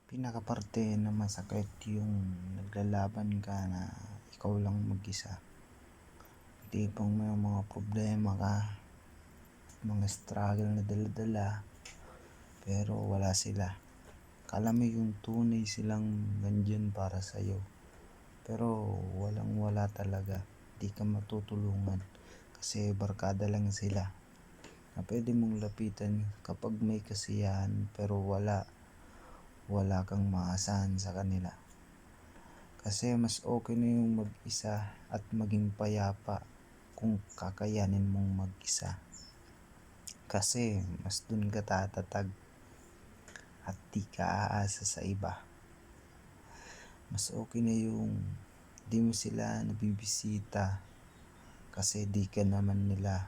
Pinakaparte na masakit yung naglalaban ka na ikaw lang mag-isa. Tipong may mga problema ka, mga struggle na dala-dala, pero wala sila. Kala mo yung tunay silang nandyan para sa'yo, pero walang wala talaga. Di ka matutulungan kasi barkada lang sila na pwede mong lapitan kapag may kasiyahan, pero wala kang maasahan sa kanila. Kasi mas okay na yung mag-isa at maging payapa kung kakayanin mong mag-isa. Kasi mas dun ka tatatag at di ka aasa sa iba. Mas okay na yung di mo sila nabibisita kasi di ka naman nila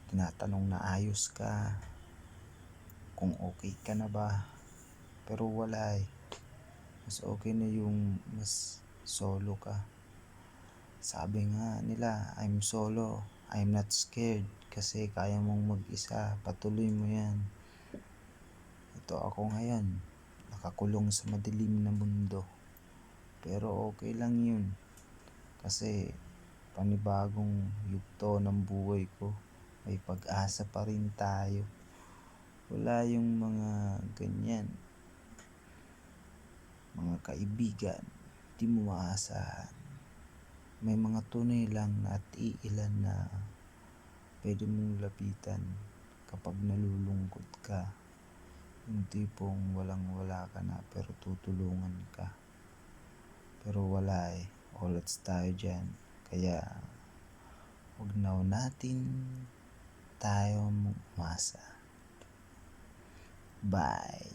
tinatanong na ayos ka, kung okay ka na ba. Pero wala eh. Mas okay na yung mas solo ka. Sabi nga nila, I'm solo, I'm not scared. Kasi kaya mong mag-isa, patuloy mo yan. Ito ako ngayon, nakakulong sa madilim na mundo. Pero okay lang yun. Kasi panibagong yugto ng buhay ko, may pag-asa pa rin tayo. Wala yung mga ganyan, mga kaibigan, di mo maasahan. May mga tunay lang at iilan na pwede mong lapitan kapag nalulungkot ka. Yung tipong walang wala ka na pero tutulungan ka. Pero wala eh, odds tayo dyan. Kaya huwag na natin tayo umasa. Bye.